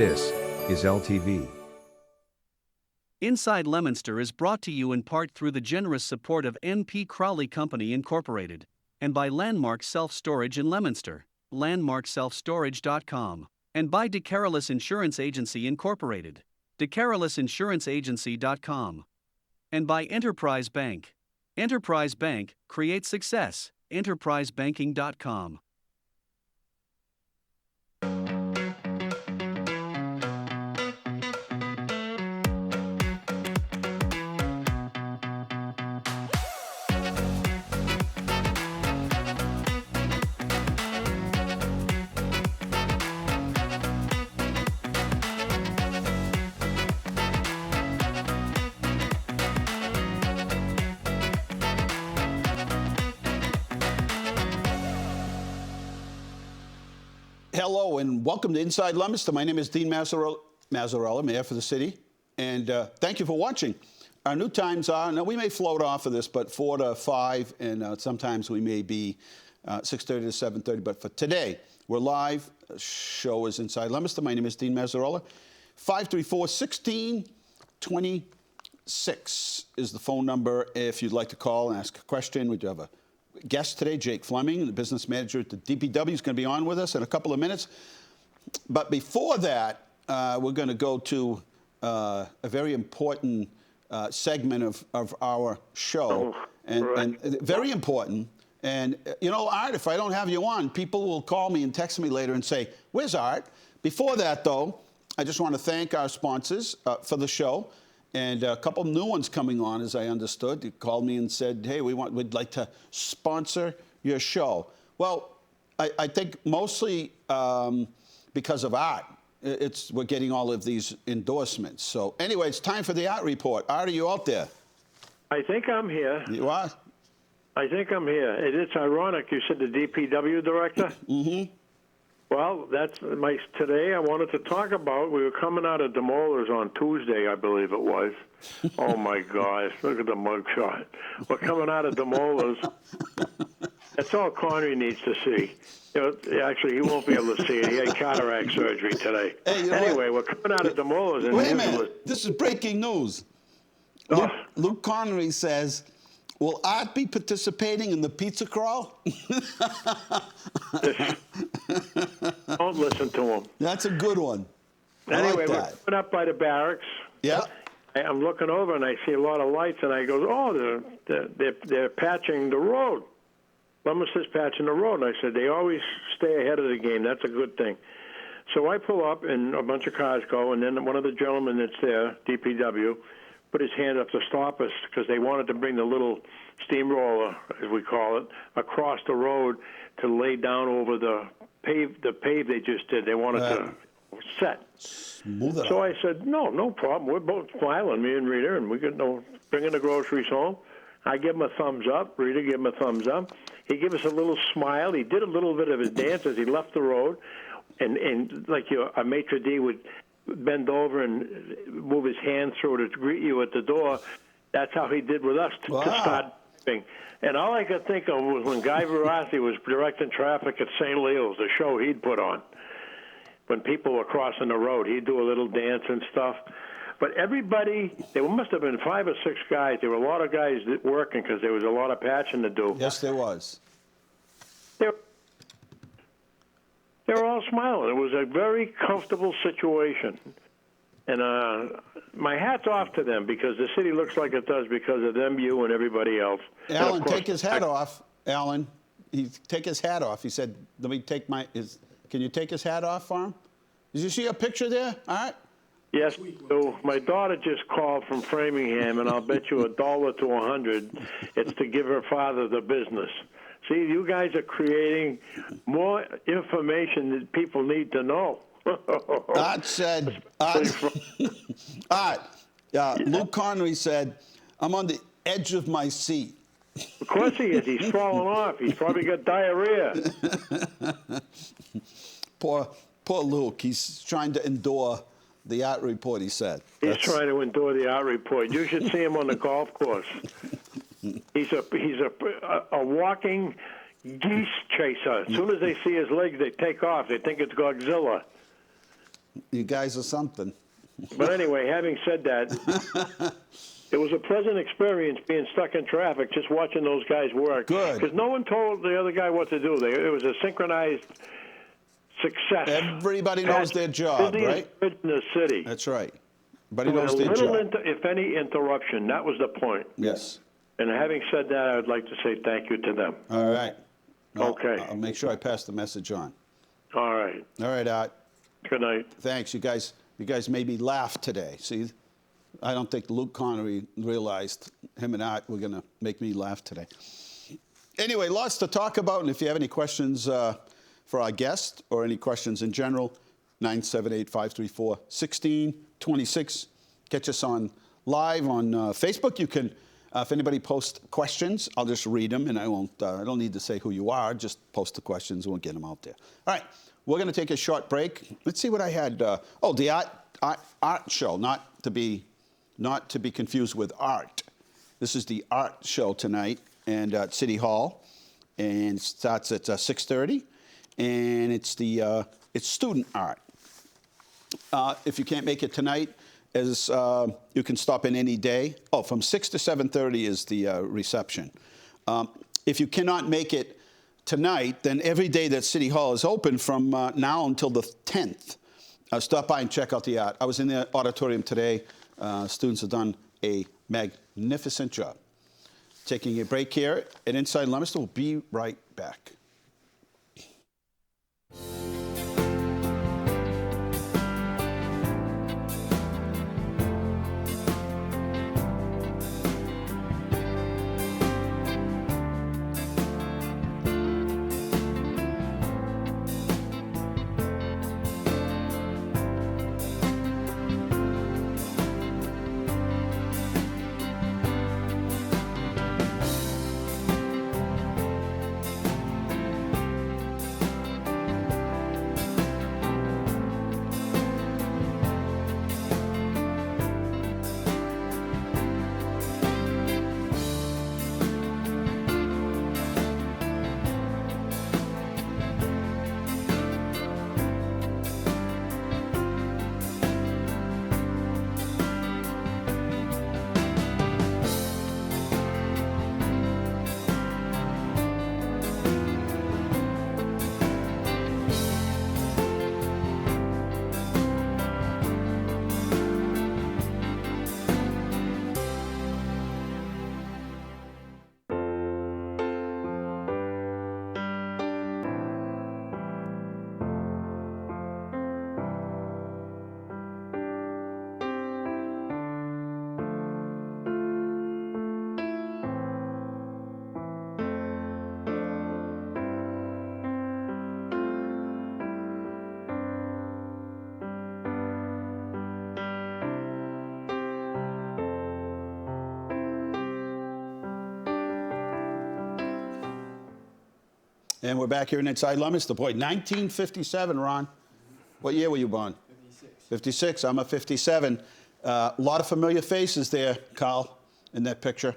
This is LTV. Inside Leominster is brought to you in part through the generous support of N.P. Crowley Company Incorporated and by Landmark Self-Storage in Leominster, landmarkselfstorage.com, and by DeCarolis Insurance Agency Incorporated, DeCarolisinsuranceagency.com, and by Enterprise Bank. Enterprise Bank, create success, enterprisebanking.com. Hello and welcome to Inside Leominster. My name is Dean Mazzarella, Mayor for the city, and thank you for watching. Our new times are, now we may float off of this, but 4 to 5, and sometimes we may be 6:30 to 7:30, but for today, we're live. Show is Inside Leominster. My name is Dean Mazzarella. 534-1626 is the phone number if you'd like to call and ask a question. We do have a guest today, Jake Fleming, the business manager at the DPW, is going to be on with us in a couple of minutes. But before that, we're going to go to a very important segment of our show, and very important. And, you know, Art, if I don't have you on, people will call me and text me later and say, where's Art? Before that, though, I just want to thank our sponsors for the show. And a couple new ones coming on, as I understood. They called me and said, hey, we'd like to sponsor your show. Well, I think mostly because of Art, we're getting all of these endorsements. So anyway, it's time for the Art Report. Art, are you out there? I think I'm here. You are? I think I'm here. It's ironic you said the DPW director. Mm-hmm. Well, that's today I wanted to talk about. We were coming out of Demolers on Tuesday, I believe it was. Oh, my gosh. Look at the mugshot. We're coming out of Demolers. That's all Connery needs to see. You know, actually, he won't be able to see it. He had cataract surgery today. Hey, you know anyway, we're coming out of Demolers. And wait a minute. This is breaking news. Luke Connery says, will Art be participating in the pizza crawl? Don't listen to him. That's a good one. Anyway, we're coming up by the barracks. Yeah. I'm looking over and I see a lot of lights, and I go, oh, they're patching the road. Leominster's patching the road. And I said, they always stay ahead of the game. That's a good thing. So I pull up, and a bunch of cars go, and then one of the gentlemen that's there, DPW, put his hand up to stop us because they wanted to bring the little steamroller, as we call it, across the road to lay down over the pave they just did. They wanted to set. So I said, no problem. We're both smiling, me and Rita, and we could bringing the groceries home. I give him a thumbs up. Rita gave him a thumbs up. He gave us a little smile. He did a little bit of his dance as he left the road, and like a maitre d' would bend over and move his hand through to greet you at the door. That's how he did with us to start. And all I could think of was when Guy Verassi was directing traffic at St. Leo's, the show he'd put on. When people were crossing the road, he'd do a little dance and stuff. But everybody, there must have been 5 or 6 guys. There were a lot of guys working because there was a lot of patching to do. Yes, there was. They were all smiling. It was a very comfortable situation. And my hat's off to them because the city looks like it does because of them, you, and everybody else. Alan, take his hat off. Alan, take his hat off. He said, let me take can you take his hat off for him? Did you see a picture there? All right. Yes, we do. My daughter just called from Framingham, and I'll bet you $1 to 100 it's to give her father the business. See, you guys are creating more information that people need to know. Art said, Luke Connery said, I'm on the edge of my seat. Of course he is. He's fallen off. He's probably got diarrhea. Poor Luke. He's trying to endure the Art Report, he said. He's trying to endure the Art Report. You should see him on the golf course. He's a walking geese chaser. As soon as they see his legs, they take off. They think it's Godzilla. You guys are something. But anyway, having said that, it was a pleasant experience being stuck in traffic, just watching those guys work. Good. Because no one told the other guy what to do. It was a synchronized success. Everybody knows their job, right? In the city. That's right. Everybody knows their little job. if any interruption. That was the point. Yes. And having said that, I would like to say thank you to them. All right. Well, Okay. I'll make sure I pass the message on. All right. All right, Art. Good night. Thanks. You guys made me laugh today. See, I don't think Luke Connery realized him and Art were going to make me laugh today. Anyway, lots to talk about. And if you have any questions for our guest or any questions in general, 978-534-1626. Catch us on live on Facebook. You can, if anybody posts questions, I'll just read them, and I don't need to say who you are. Just post the questions. We'll get them out there. All right. We're going to take a short break. Let's see what I had. The art show, not to be confused with art. This is the art show tonight and at City Hall, and it starts at 6:30, and it's student art. If you can't make it tonight, you can stop in any day. Oh, from 6 to 7:30 is the reception. If you cannot make it tonight, then every day that City Hall is open from now until the 10th. Stop by and check out the art. I was in the auditorium today. Students have done a magnificent job. Taking a break here at Inside Leominster. We'll be right back. And we're back here in Inside Leominster. Boy, 1957, Ron. What year were you born? 56. 56. I'm a 57. A lot of familiar faces there, Carl, in that picture.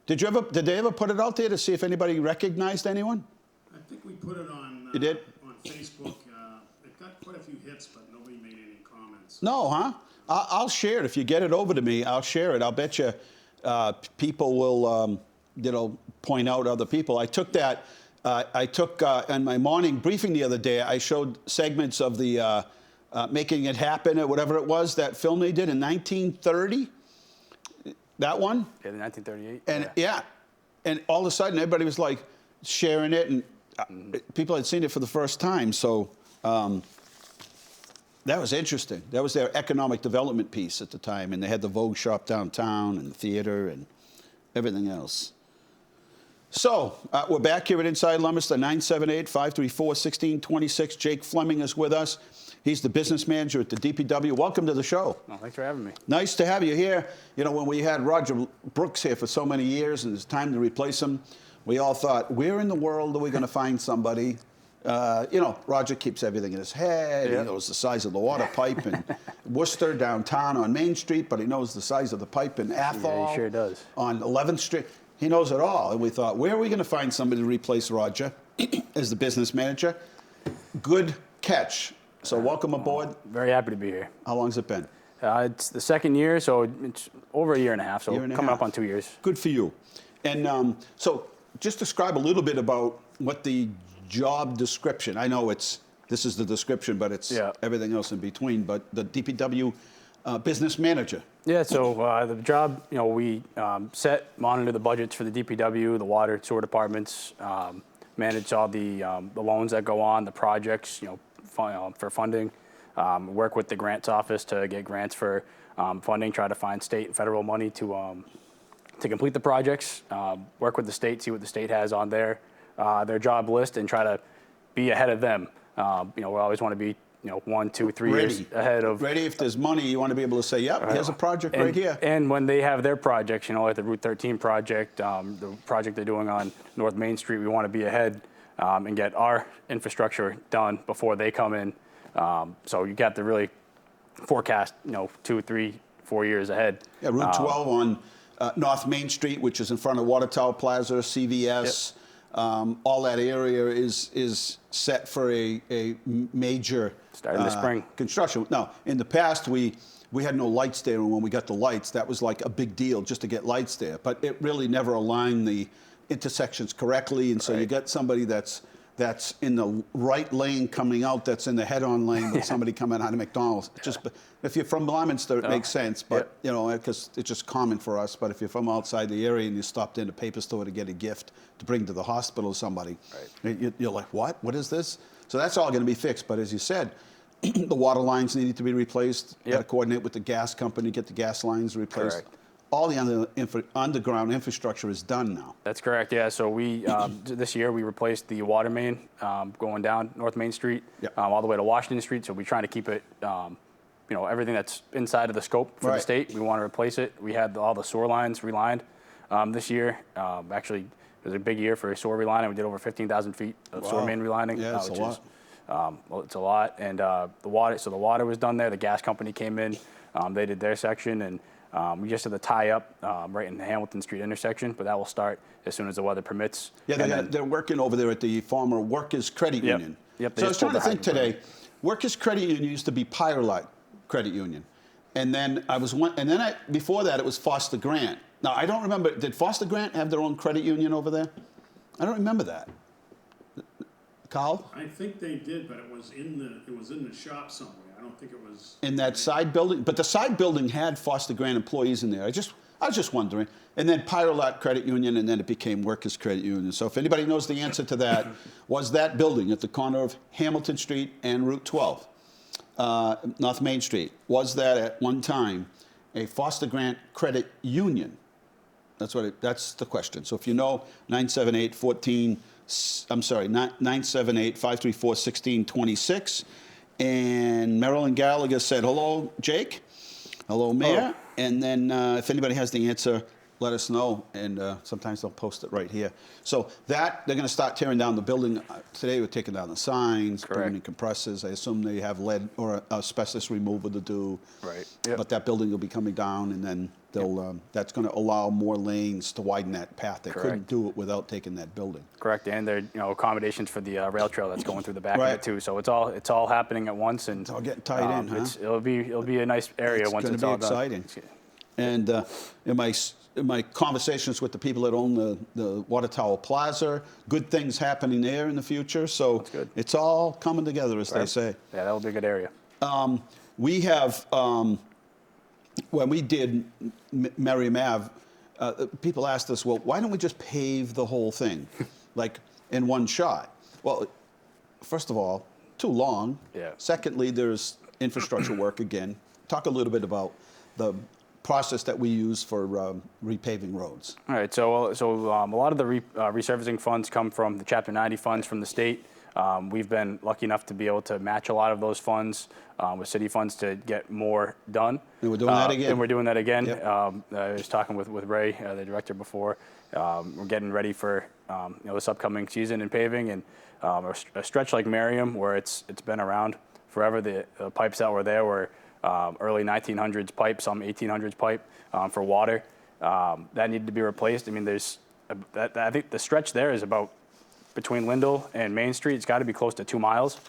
Did they ever put it out there to see if anybody recognized anyone? I think we put it on. You did? On Facebook. It got quite a few hits, but nobody made any comments. No, huh? I'll share it. If you get it over to me, I'll share it. I'll bet you people will, point out other people. I took that. In my morning briefing the other day, I showed segments of the Making It Happen or whatever it was, that film they did in 1930. That one? Yeah, the 1938. And and all of a sudden everybody was like sharing it, and people had seen it for the first time. So that was interesting. That was their economic development piece at the time, and they had the Vogue shop downtown and the theater and everything else. So, we're back here at Inside Leominster, 978-534-1626. Jake Fleming is with us. He's the business manager at the DPW. Welcome to the show. Oh, thanks for having me. Nice to have you here. You know, when we had Roger Brooks here for so many years and it's time to replace him, we all thought, where in the world are we going to find somebody? Roger keeps everything in his head. Yep. He knows the size of the water pipe in Worcester downtown on Main Street, but he knows the size of the pipe in Athol. Yeah, he sure does. On 11th Street. He knows it all. And we thought, where are we going to find somebody to replace Roger as the business manager? Good catch. So welcome aboard. Very happy to be here. How long has it been? It's the second year, so it's over a year and a half, so Year and a coming half. up on 2 years. Good for you. And so just describe a little bit about what the job description, I know this is the description, but it's everything else in between, but the DPW business manager. Yeah, so the job, we monitor the budgets for the DPW, the water, sewer departments, manage all the loans that go on, the projects, for funding, work with the grants office to get grants for funding, try to find state and federal money to complete the projects, work with the state, see what the state has on their job list, and try to be ahead of them. We always want to be 1, 2, 3 years ahead of. Ready. If there's money, you want to be able to say, yep, here's a project right here. And when they have their projects, like the Route 13 project, the project they're doing on North Main Street, we want to be ahead and get our infrastructure done before they come in. So you got to really forecast, 2, 3, 4 years ahead. Yeah, Route 12 on North Main Street, which is in front of Water Tower Plaza, CVS. All that area is set for a major starting this spring construction. Now, in the past, we had no lights there, and when we got the lights, that was like a big deal just to get lights there. But it really never aligned the intersections correctly, and so you get somebody that's in the right lane coming out, that's in the head-on lane with somebody coming out of McDonald's. Just if you're from Leominster, it makes sense, but because it's just common for us. But if you're from outside the area and you stopped in a paper store to get a gift to bring to the hospital to somebody, you're like, what? What is this? So that's all going to be fixed. But as you said, the water lines needed to be replaced. Got to coordinate with the gas company, get the gas lines replaced. Correct. All the underground infrastructure is done now. That's correct, yeah. So we, this year, we replaced the water main going down North Main Street all the way to Washington Street. So we're trying to keep it, everything that's inside of the scope for the state. We want to replace it. We had all the sewer lines relined this year. Actually, it was a big year for sewer relining. We did over 15,000 feet of sewer main relining. Yeah, that's a lot. It's a lot. And the water was done there. The gas company came in. They did their section, and we just had the tie-up right in the Hamilton Street intersection, but that will start as soon as the weather permits. Yeah, they're working over there at the former Workers Credit Union. Yep. So I was trying to think today, Workers Credit Union used to be Pirelite Credit Union. And then before that, it was Foster Grant. Now, I don't remember, did Foster Grant have their own credit union over there? I don't remember that. Carl? I think they did, but it was in the shop somewhere. I don't think it was in that side building, but the side building had Foster Grant employees in there. I was just wondering. And then Pirelite Credit Union, and then it became Workers Credit Union. So if anybody knows the answer to that, was that building at the corner of Hamilton Street and Route 12, North Main Street, was that at one time a Foster Grant Credit Union? That's the question. So if you know, 978-534-1626. And Marilyn Gallagher said, hello, Jake. Hello, Mayor. And then if anybody has the answer, let us know. And sometimes they'll post it right here. So they're going to start tearing down the building. Today we're taking down the signs, bringing in compressors. I assume they have lead or asbestos removal to do. Right. But that building will be coming down, and then that's going to allow more lanes to widen that path. They couldn't do it without taking that building. Correct. And there are accommodations for the rail trail that's going through the back of it too. So it's all happening at once, and it's all getting tied in. Huh? It'll be a nice area once it's all done. It's going to be exciting. And in my conversations with the people that own the Water Tower Plaza, good things happening there in the future. So it's all coming together, as they say. Yeah, that'll be a good area. We have, when we did Merriam Ave, people asked us, well, why don't we just pave the whole thing, like in one shot? Well, first of all, too long. Yeah. Secondly, there's infrastructure work again. Talk a little bit about the process that we use for repaving roads. All right, so a lot of the resurfacing funds come from the Chapter 90 funds from the state. We've been lucky enough to be able to match a lot of those funds with city funds to get more done. And we're doing that again. And we're doing that again. Yep. I was talking with Ray, the director, before. We're getting ready for this upcoming season in paving, and a stretch like Merriam, where it's been around forever. The pipes that were there were early 1900s pipe, some 1800s pipe for water. That needed to be replaced. I mean, I think the stretch there is about between Lindell and Main Street. It's got to be close to 2 miles.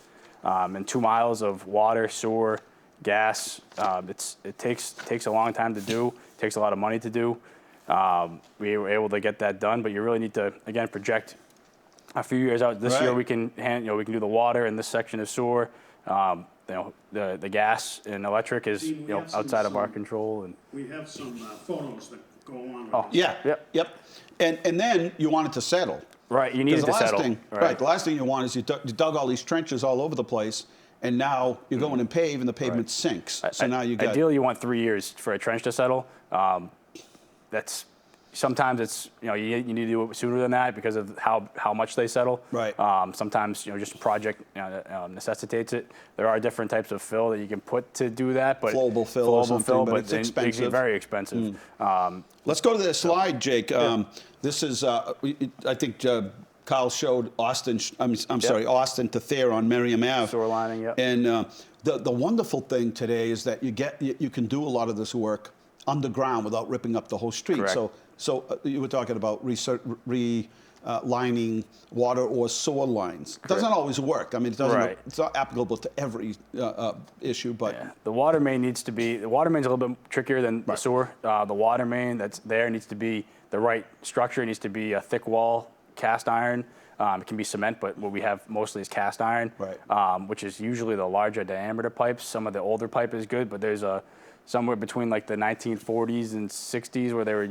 and 2 miles of water, sewer, gas. It takes a long time to do. It takes a lot of money to do. We were able to get that done, but you really need to, again, project a few years out. This year we can we can do the water in this section of sewer. The gas and electric is outside of our control. And we have some photos that go on with Oh. this. Yeah. Yep. And then you want it to settle. Right, you need it to settle. Right. The last thing you want is you dug all these trenches all over the place, and now you go in and pave, and the pavement sinks. So now you got. Ideally, you want 3 years for a trench to settle. That's sometimes it's you need to do it sooner than that because of how much they settle. Right. Sometimes just a project necessitates it. There are different types of fill that you can put to do that, but Flowable fill or something, but it's then expensive. Very expensive. Let's go to the slide, Jake. This is I think Kyle showed Austin. I'm sorry, Austin to Thayer on Merriam Ave. Sewer lining, yep. And the wonderful thing today is that you can do a lot of this work underground without ripping up the whole street. Correct. So you were talking about lining water or sewer lines. It doesn't always work. I mean, it's not applicable to every issue, but the water main needs to be. The water main's a little bit trickier than the sewer. The water main that's there needs to be the right structure. It needs to be a thick wall, cast iron. It can be cement, but what we have mostly is cast iron, which is usually the larger diameter pipes. Some of the older pipe is good, but there's somewhere between like the 1940s and 60s where they were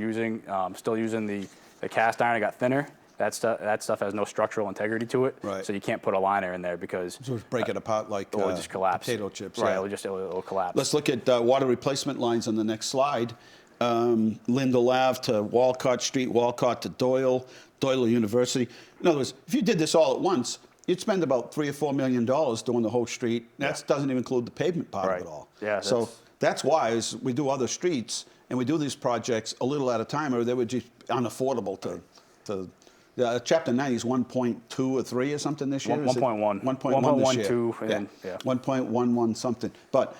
still using the cast iron. It got thinner. That stuff has no structural integrity to it, so you can't put a liner in there because just break it apart like it will just collapse. Potato chips. Right, Yeah. it'll collapse. Let's look at water replacement lines on the next slide. Lindell Ave to Walcott Street, Walcott to Doyle University. In other words, if you did this all at once, you'd spend about $3 or $4 million doing the whole street. That doesn't even include the pavement part of it all. Yeah. So that's why as we do other streets and we do these projects a little at a time, or they would just be unaffordable to Chapter 90 is 1.2 or 3 or something this year. 1.1. 1.1 this year. 1.12 and then 1.11 something. But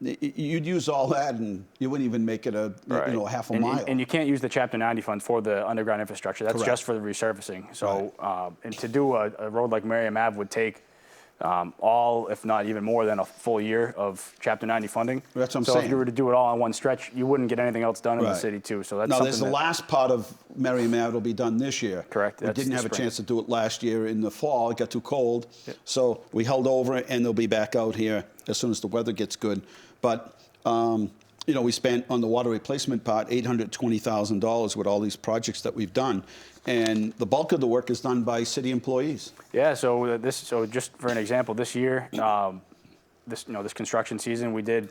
you'd use all that, and you wouldn't even make it half a mile. And you can't use the Chapter 90 fund for the underground infrastructure. That's just for the resurfacing. So, and to do a road like Merriam Ave would take all, if not even more than a full year of Chapter 90 funding. That's what I'm saying. So if you were to do it all on one stretch, you wouldn't get anything else done in the city too. So that's there's the last part of Merriam Ave will be done this year. Correct. We didn't have a chance to do it last year in the fall. It got too cold. So we held over it, and they'll be back out here as soon as the weather gets good. But we spent on the water replacement part $820,000 with all these projects that we've done, and the bulk of the work is done by city employees. Yeah. So just for an example, this year, this construction season, we did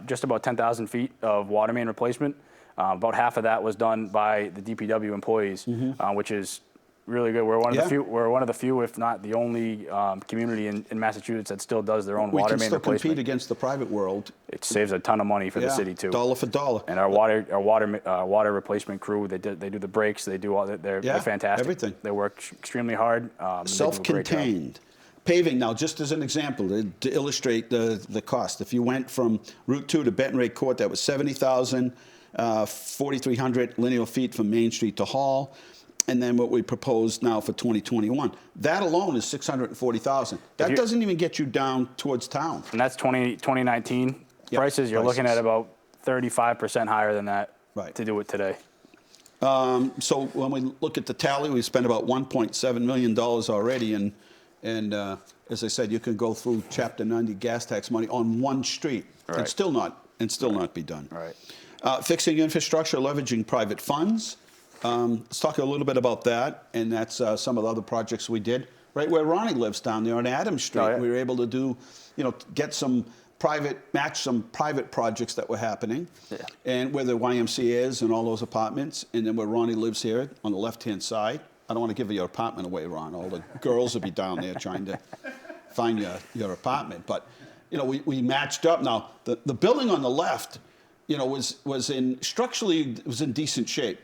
just about 10,000 feet of water main replacement. About half of that was done by the DPW employees, which is really good. We're one of the few. We're one of the few, if not the only, community in Massachusetts that still does their own water main replacement. We can still compete against the private world. It saves a ton of money for the city too. Dollar for dollar. And our water replacement crew, they do the breaks. They do all that. They're fantastic. Everything. They work extremely hard. Self-contained. Paving now, just as an example, to illustrate the cost. If you went from Route 2 to Benton Ray Court, that was $70,000, 4,300 linear feet from Main Street to Hall. And then what we propose now for 2021. That alone is $640,000. That doesn't even get you down towards town. And that's 2019 prices. You're looking at about 35% higher than that to do it today. So when we look at the tally, we spent about $1.7 million already. And as I said, you can go through Chapter 90 gas tax money on one street and still not be done. Right. Fixing infrastructure, leveraging private funds. Let's talk a little bit about that, and that's some of the other projects we did. Right where Ronnie lives down there on Adams Street, we were able to do, get match some private projects that were happening, and where the YMCA is and all those apartments, and then where Ronnie lives here on the left-hand side. I don't want to give your apartment away, Ron. All the girls will be down there trying to find your apartment. But, we matched up. Now, the building on the left, was structurally in decent shape.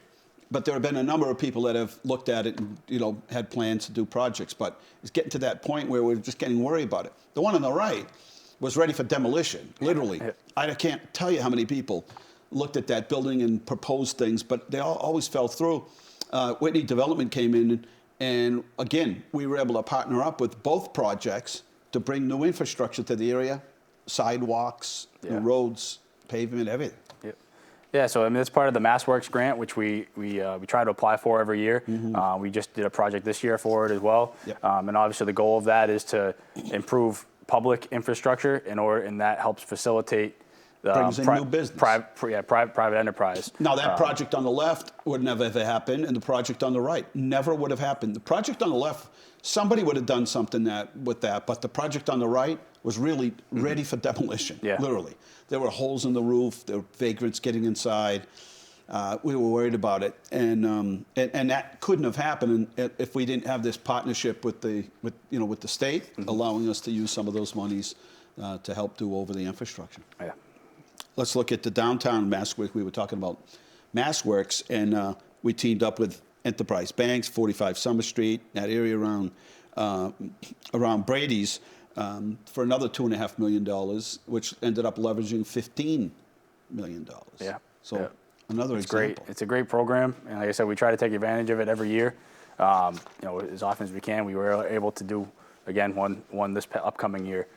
But there have been a number of people that have looked at it and, had plans to do projects. But it's getting to that point where we're just getting worried about it. The one on the right was ready for demolition, literally. I can't tell you how many people looked at that building and proposed things, but they always fell through. Whitney Development came in, and again, we were able to partner up with both projects to bring new infrastructure to the area, sidewalks, new roads, pavement, everything. Yeah, so I mean that's part of the MassWorks grant, which we try to apply for every year. We just did a project this year for it as well, and obviously the goal of that is to improve public infrastructure and that helps facilitate Brings in new business. Private enterprise. Now that project on the left would never have happened, and the project on the right never would have happened. The project on the left, somebody would have done something with that, but the project on the right was really ready for demolition, literally. There were holes in the roof, there were vagrants getting inside. We were worried about it, and that couldn't have happened if we didn't have this partnership with the state, allowing us to use some of those monies to help do over the infrastructure. Yeah. Let's look at the downtown MassWorks. We were talking about MassWorks, and we teamed up with Enterprise Banks, 45 Summer Street, that area around Brady's, for another $2.5 million, which ended up leveraging $15 million. Yeah. So another example. Great. It's a great program, and like I said, we try to take advantage of it every year. As often as we can. We were able to do again one this upcoming year.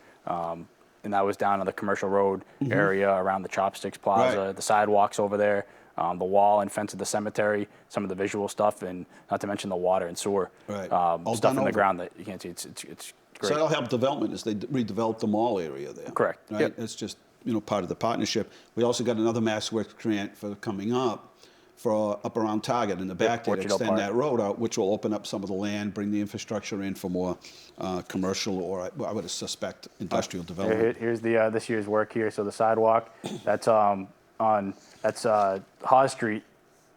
And that was down on the commercial road area around the Chopsticks Plaza, the sidewalks over there, the wall and fence of the cemetery, some of the visual stuff, and not to mention the water and sewer stuff in the ground that you can't see. It's great. So that'll help development as they redevelop the mall area there. Correct. Right? Yep. It's just part of the partnership. We also got another MassWorks grant for coming up for up around Target in the back there to extend that road out, which will open up some of the land, bring the infrastructure in for more commercial or I would suspect industrial development. Here's the this year's work here. So the sidewalk, that's Hawes Street.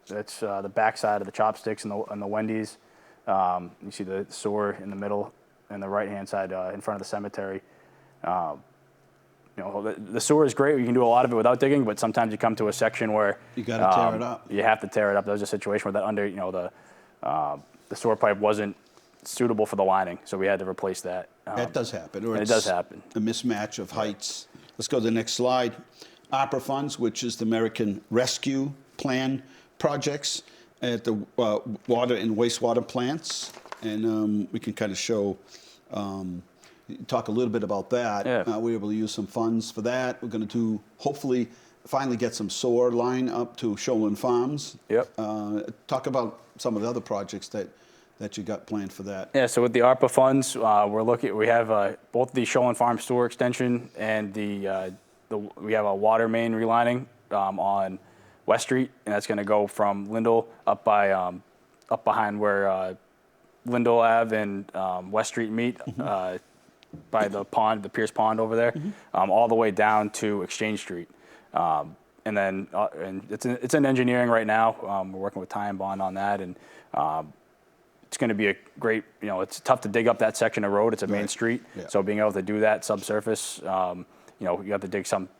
That's the backside of the Chopsticks and the Wendy's. You see the sewer in the middle and the right-hand side in front of the cemetery. The sewer is great. You can do a lot of it without digging, but sometimes you come to a section where you got to tear it up. You have to tear it up. There was a situation where the sewer pipe wasn't suitable for the lining, so we had to replace that. That does happen. It does happen. A mismatch of heights. Let's go to the next slide. ARPA funds, which is the American Rescue Plan projects at the water and wastewater plants, and we can kind of show. Talk a little bit about that. Yeah. We were able to use some funds for that. We're going to hopefully finally get some sewer line up to Shoalin Farms. Yep. Talk about some of the other projects that you got planned for that. Yeah, so with the ARPA funds, we have both the Shoalin Farms sewer extension and we have a water main relining on West Street, and that's going to go from Lindell up behind where Lindell Ave and West Street meet. By the pond, the Pierce Pond over there, all the way down to Exchange Street. And it's in engineering right now. We're working with Ty and Bond on that, and it's going to be a great, it's tough to dig up that section of road. It's a main street, so being able to do that subsurface, you have to dig some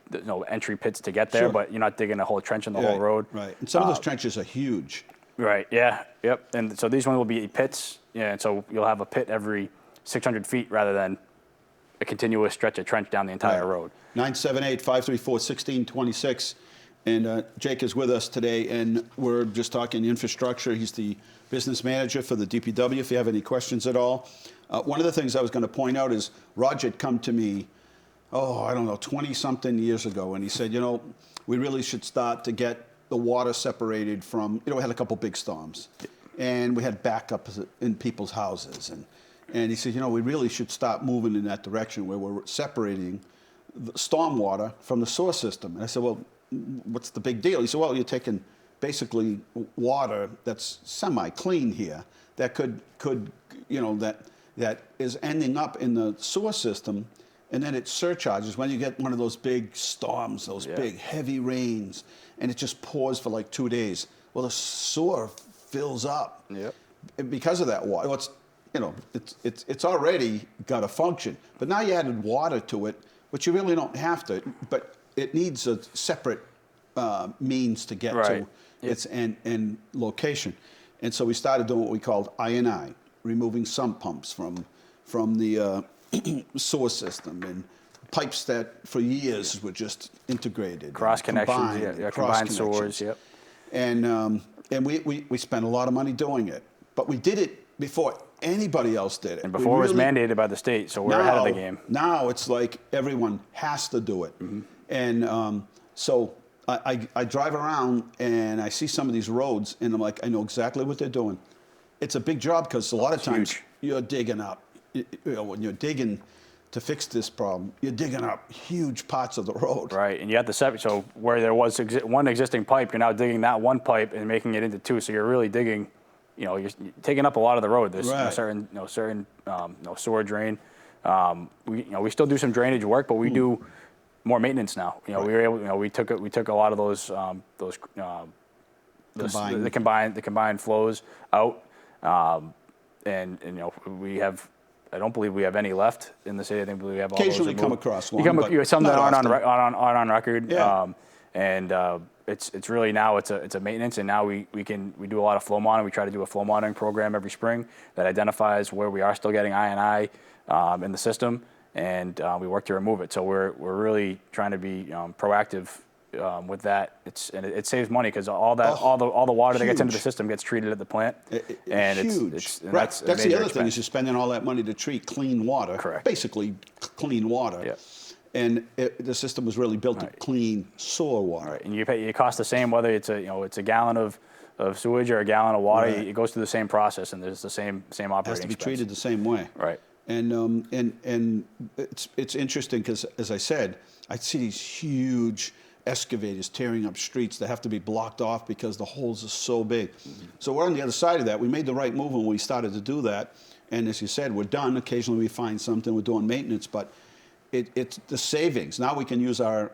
entry pits to get there, but you're not digging a whole trench in the whole road. Right, and some of those trenches are huge. Right, yeah, yep. And so these ones will be pits, and so you'll have a pit every 600 feet rather than a continuous stretch of trench down the entire road. 978-534-1626. And Jake is with us today, and we're just talking infrastructure. He's the business manager for the DPW, if you have any questions at all. One of the things I was going to point out is Roger had come to me, 20-something years ago, and he said, we really should start to get the water separated from, we had a couple big storms, and we had backups in people's houses. And he said, we really should start moving in that direction where we're separating the stormwater from the sewer system. And I said, well, what's the big deal? He said, well, you're taking basically water that's semi-clean here that that is ending up in the sewer system, and then it surcharges when you get one of those big storms, those big heavy rains, and it just pours for like 2 days. Well, the sewer fills up because of that water. It's already got a function, but now you added water to it, which you really don't have to, but it needs a separate means to get to its end location. And so we started doing what we called I&I, removing sump pumps from the sewer system, and pipes that for years were just integrated. Cross connections, combined sewers, And we spent a lot of money doing it, but we did it before anybody else did it. And before it was mandated by the state, so we're ahead of the game. Now it's like everyone has to do it. And so I drive around and I see some of these roads and I'm like, I know exactly what they're doing. It's a big job because a lot of times you're digging up. When you're digging to fix this problem, you're digging up huge parts of the road. Right, and you have to separate. So where there was one existing pipe, you're now digging that one pipe and making it into two. So you're really digging, you're taking up a lot of the road. There's certain sewer drain. We still do some drainage work, but we do more maintenance now. We were able, we took a lot of those the combined flows out, and we have. I don't believe we have any left in the city. I think we have all occasionally those come across one. You have some that aren't on record. Yeah. It's really now it's a maintenance, and now we do a lot of flow monitoring. We try to do a flow monitoring program every spring that identifies where we are still getting I&I in the system, and we work to remove it. So we're really trying to be proactive with that. It saves money because all the water that gets into the system gets treated at the plant, and huge. That's the other expense. thing is you're spending all that money to treat clean water. Correct. Basically, clean water. Yep. And the system was really built to clean sewer water. Right. And it costs the same whether it's a gallon of sewage or a gallon of water. Right. It goes through the same process, and there's the same operating It has to be expense. treated the same way. Right. And it's interesting because, as I said, I see these huge excavators tearing up streets that have to be blocked off because the holes are so big. So we're on the other side of that. We made the right move when we started to do that. And as you said, we're done. Occasionally we find something. We're doing maintenance, but it's the savings. Now we can use our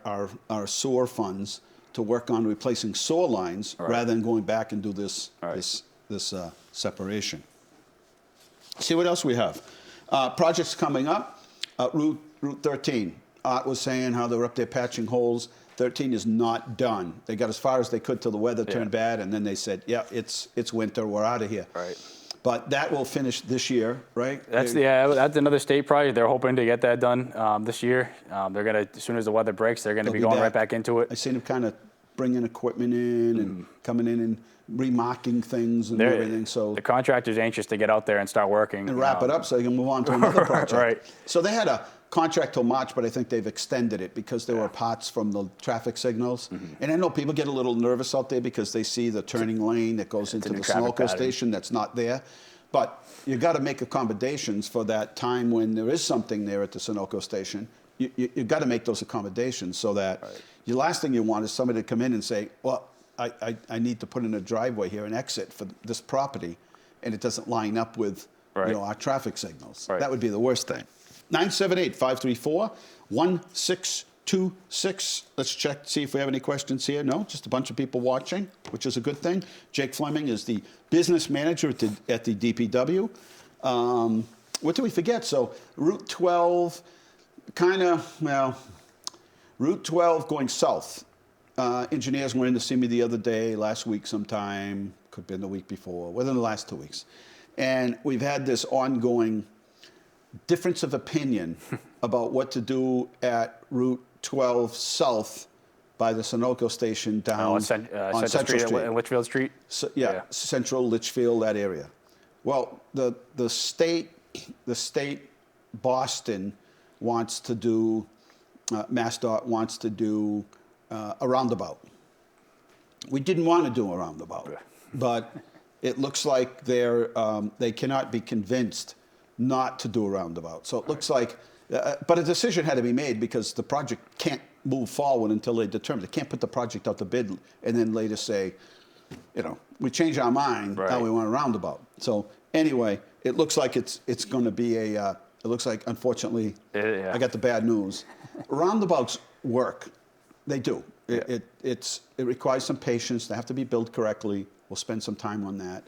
sewer funds to work on replacing sewer lines rather than going back and do this separation. See what else we have. Projects coming up. Route 13. Art was saying how they were up there patching holes. 13 is not done. They got as far as they could till the weather turned bad, and then they said, "Yeah, it's winter. We're out of here." Right. But that will finish this year, right? That's another state project. They're hoping to get that done this year. They're gonna, as soon as the weather breaks, they're gonna be going right back into it. I seen them kind of bringing equipment in and coming in and remarking things and everything. So the contractor's anxious to get out there and start working and wrap it up so they can move on to another project. Right. So they had a contract till March, but I think they've extended it because there were parts from the traffic signals. And I know people get a little nervous out there because they see the turning lane that goes into the Sunoco station that's not there. But you got to make accommodations for that time when there is something there at the Sunoco station. You got to make those accommodations so that the last thing you want is somebody to come in and say, well, I need to put in a driveway here, an exit for this property, and it doesn't line up with our traffic signals. Right. That would be the worst thing. 978-534-1626. Let's check, see if we have any questions here. No, just a bunch of people watching, which is a good thing. Jake Fleming is the business manager at the DPW. What did we forget? So Route 12, Route 12 going south. Engineers went in to see me the other day, last week sometime, could have been the week before, within the last 2 weeks. And we've had this ongoing difference of opinion about what to do at Route 12 south by the Sunoco station down on Central Street. And Litchfield Street? So, Central, Litchfield, that area. Well, the state Boston wants to do, MassDOT wants to do a roundabout. We didn't want to do a roundabout, but it looks like they cannot be convinced not to do a roundabout. So it looks like, but a decision had to be made because the project can't move forward until they determine. They can't put the project out to bid and then later say, we change our mind, now we want a roundabout. So anyway, it looks like it's going to be it looks like, unfortunately, I got the bad news. Roundabouts work. They do. It requires some patience. They have to be built correctly. We'll spend some time on that.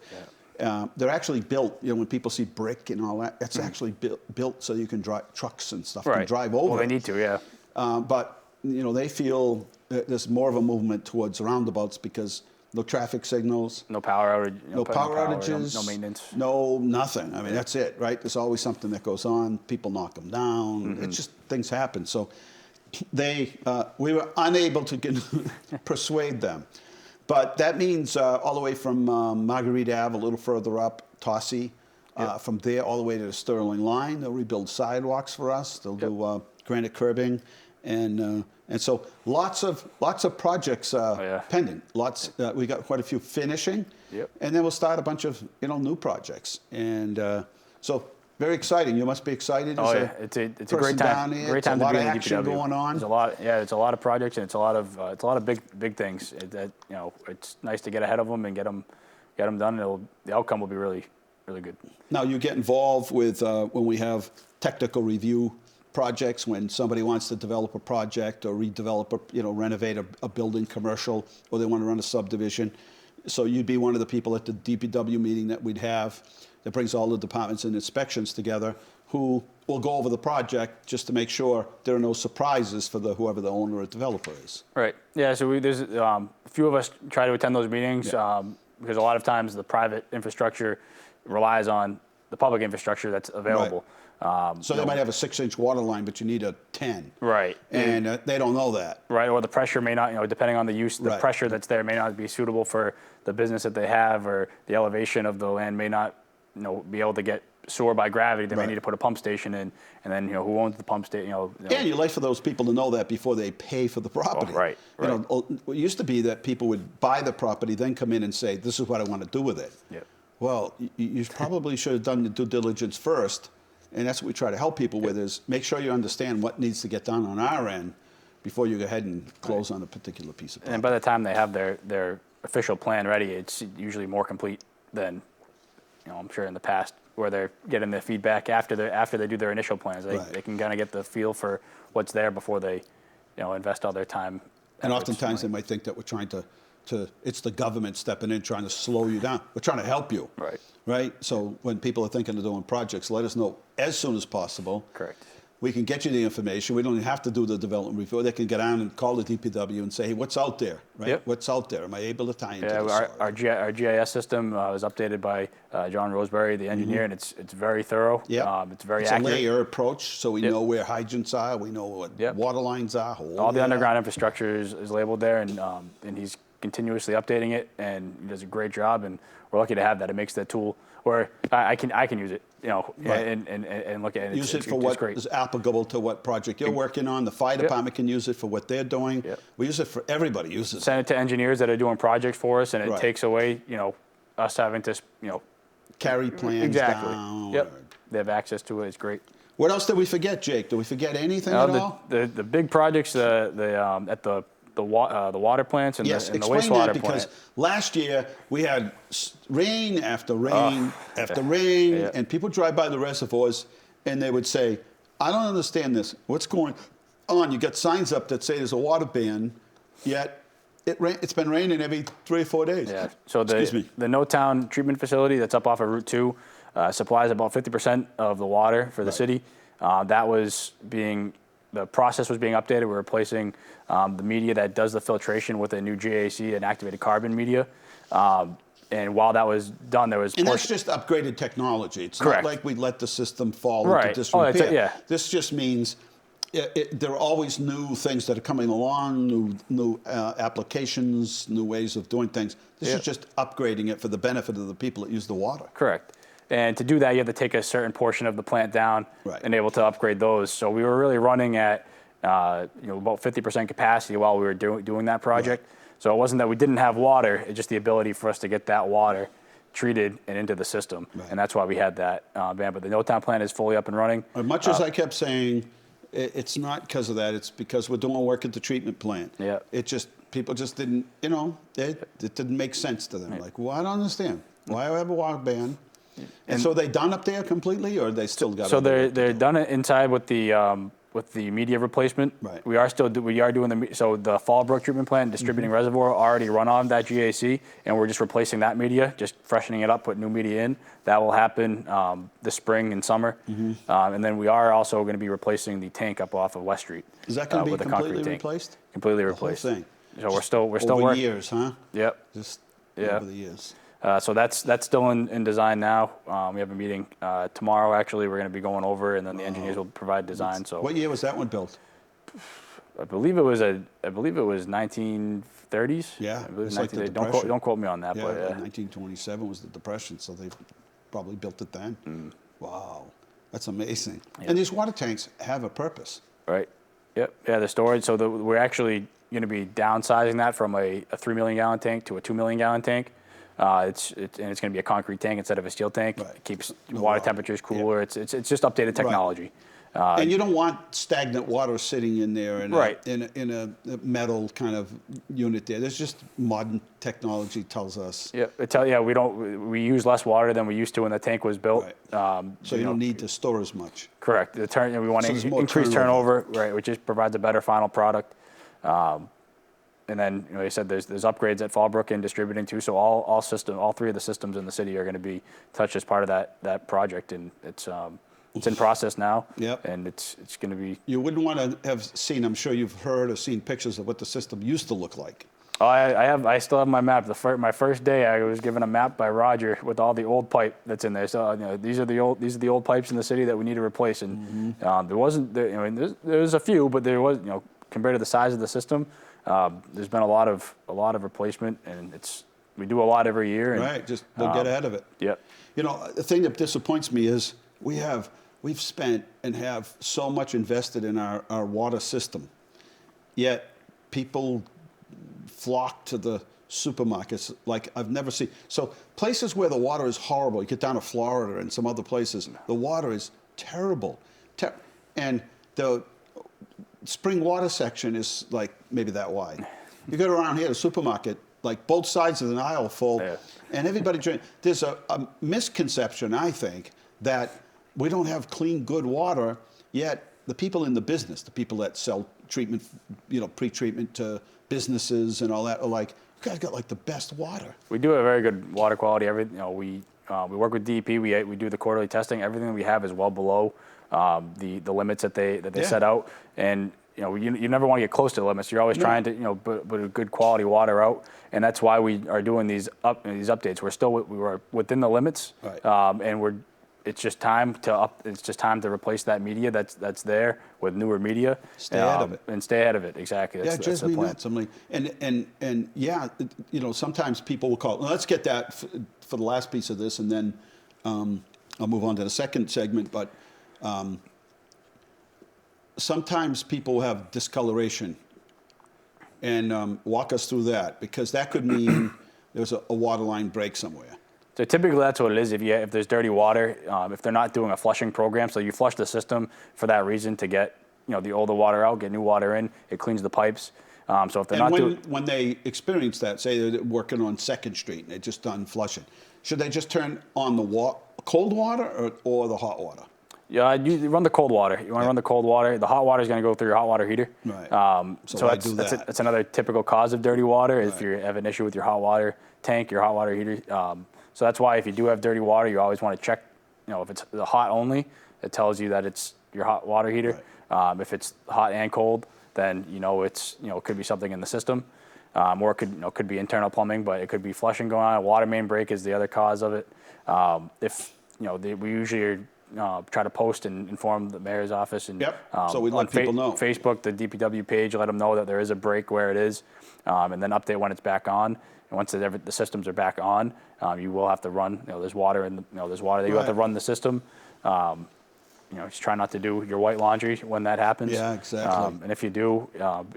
They're actually built, when people see brick and all that, it's actually built so you can drive trucks and stuff can drive over. Well, they need to, but, they feel there's more of a movement towards roundabouts because no traffic signals. No power outage. No power outages. No maintenance. No, nothing. I mean, that's it, right? There's always something that goes on. People knock them down. It's just, things happen. So we were unable to persuade them. But that means all the way from Marguerite Ave, a little further up, Tossie, From there all the way to the Sterling line, they'll rebuild sidewalks for us. They'll do granite curbing, and so lots of projects pending. We got quite a few finishing, and then we'll start a bunch of new projects, and so very exciting. You must be excited. Oh yeah, it's a great time. Great time to be in the DPW. Action going on. It's a lot of projects, and it's a lot of big things. It's nice to get ahead of them and get them done. The outcome will be really good. Now you get involved with when we have technical review projects, when somebody wants to develop a project or redevelop renovate a building, commercial, or they want to run a subdivision. So you'd be one of the people at the DPW meeting that we'd have that brings all the departments and inspections together, who will go over the project just to make sure there are no surprises for whoever the owner or developer is. Right. Yeah. So there's a few of us try to attend those meetings because a lot of times the private infrastructure relies on the public infrastructure that's available. Right. So they might have a 6-inch water line, but you need a 10. Right. And they don't know that. Right. Or the pressure may not, depending on the use, the pressure that's there may not be suitable for the business that they have, or the elevation of the land may not, be able to get sewer by gravity. They may need to put a pump station in, and then, who owns the pump station, And you'd like for those people to know that before they pay for the property. Oh, right. It used to be that people would buy the property, then come in and say, this is what I want to do with it. Yep. Well, you probably should have done the due diligence first, and that's what we try to help people with, is make sure you understand what needs to get done on our end before you go ahead and close on a particular piece of property. And by the time they have their official plan ready, it's usually more complete than, I'm sure in the past, where they're getting the feedback after they do their initial plans. They can kind of get the feel for what's there before they, invest all their time. And oftentimes they might think that we're trying to it's the government stepping in, trying to slow you down. We're trying to help you. Right. Right? So when people are thinking of doing projects, let us know as soon as possible. Correct. We can get you the information. We don't even have to do the development review. They can get on and call the DPW and say, hey, what's out there? Right? Yep. What's out there? Am I able to tie into this? Our GIS system was updated by John Roseberry, the engineer, and it's very thorough. Yeah. It's very it's accurate. It's a layer approach, so we know where hydrants are. We know what water lines are. All the underground infrastructure is labeled there, and he's continuously updating it, and he does a great job, and we're lucky to have that. It makes that tool where I can use it, and look at it. Use it for what is applicable to what project you're working on. The fire department can use it for what they're doing. We use it for everybody. Uses Send it to engineers that are doing projects for us, and it takes away, us having to, carry plans down. Yep. They have access to it. It's great. What else did we forget, Jake? Did we forget anything at all? The big projects at the water plants and the wastewater plant. Because last year we had rain after rain after rain, and people drive by the reservoirs and they would say, I don't understand this. What's going on? You got signs up that say there's a water ban, yet it's been raining every 3 or 4 days. Yeah. So the No Town treatment facility that's up off of Route 2 supplies about 50% of the water for the city. The process was being updated. We're replacing the media that does the filtration with a new GAC and activated carbon media. And while that was done, there was... And that's just upgraded technology. It's Correct. not like we let the system fall into disrepair. This just means there are always new things that are coming along, new applications, new ways of doing things. This is just upgrading it for the benefit of the people that use the water. Correct. And to do that, you have to take a certain portion of the plant down and able to upgrade those. So we were really running at about 50% capacity while we were doing that project. Right. So it wasn't that we didn't have water; it's just the ability for us to get that water treated and into the system, and that's why we had that ban. But the No Town plant is fully up and running. As much as I kept saying, it's not because of that; it's because we're doing work at the treatment plant. Yeah. People just didn't, it didn't make sense to them. Like, well, I don't understand. Why do I have a water ban? And so they done up there completely, or they still got? So they're done it inside with the media replacement. Right. We are doing the Fallbrook treatment plant distributing reservoir already run on that GAC, and we're just replacing that media, just freshening it up, put new media in. That will happen this spring and summer, and then we are also going to be replacing the tank up off of West Street. Is that going to be completely replaced? Completely replaced. The whole thing. So we're still over working. Years, huh? Yep. Just over the years. So that's still in design now. We have a meeting tomorrow. Actually, we're going to be going over, and then the engineers will provide design. So what year was that one built? I believe it was 1930s. Yeah, I believe it's like the Depression. Don't quote me on that. Yeah, but 1927 was the Depression, so they probably built it then. Wow, that's amazing. And these water tanks have a purpose. Right. Yep. Yeah, the storage. So we're actually going to be downsizing that from a 3 million gallon tank to a 2 million gallon tank. It's going to be a concrete tank instead of a steel tank. Right. It keeps No water water. temperatures cooler. It's just updated technology. And you don't want stagnant water sitting in there in, Right. in a metal kind of unit there. There's just modern technology tells us. Yeah, we use less water than we used to when the tank was built. Right. So you don't need to store as much. Correct. We want So to there's more increase turnover. turnover, right, which just provides a better final product. And then, like I said, there's upgrades at Fallbrook and distributing too. So all 3 of the systems in the city are going to be touched as part of that project, and it's in process now. Yep. And it's going to be. You wouldn't want to have seen, I'm sure you've heard or seen pictures of what the system used to look like. Oh, I still have my map. My first day, I was given a map by Roger with all the old pipe that's in there. So these are the old pipes in the city that we need to replace. And there's a few, but there was compared to the size of the system, there's been a lot of replacement, and we do a lot every year. And, Right. Just they'll get ahead of it. Yep. The thing that disappoints me is we've spent and have so much invested in our water system, yet people flock to the supermarkets like I've never seen. So places where the water is horrible, you get down to Florida and some other places, the water is terrible. And the spring water section is like maybe that wide. You go around here, the supermarket, like both sides of the aisle full, and everybody drink. There's a misconception, I think, that we don't have clean, good water, yet the people in the business, the people that sell treatment, pre-treatment to businesses and all that are like, you guys got like the best water. We do have very good water quality. We work with DEP. We do the quarterly testing. Everything we have is well below the limits that they set out. And you never want to get close to the limits. You're always trying to put a good quality water out. And that's why we are doing these updates. We were within the limits, Right. and it's just time to replace that media that's there with newer media. Stay ahead of it. And stay ahead of it. Exactly. It drives me nuts. I'm like, and yeah, sometimes people will call. Well, let's get that for the last piece of this, and then I'll move on to the second segment. But sometimes people have discoloration, and walk us through that, because that could mean there's a water line break somewhere. So typically that's what it is. If there's dirty water, if they're not doing a flushing program, so you flush the system for that reason to get the older water out, get new water in. It cleans the pipes. So if they're when they experience that, say they're working on 2nd Street and they're just done flushing, should they just turn on the cold water or the hot water? Yeah, you run the cold water. You want to run the cold water. The hot water is going to go through your hot water heater. Right. So that's another typical cause of dirty water. If you have an issue with your hot water tank, your hot water heater. So that's why if you do have dirty water, you always want to check. If it's the hot only, it tells you that it's your hot water heater. Right. If it's hot and cold, then it could be something in the system, or it could be internal plumbing, but it could be flushing going on. A water main break is the other cause of it. We usually try to post and inform the mayor's office and so we let people know. Facebook, the DPW page, let them know that there is a break where it is, and then update when it's back on. And once the systems are back on, you will have to run. There's water in there's water that you have to run the system. Just try not to do your white laundry when that happens. Yeah, exactly. And if you do,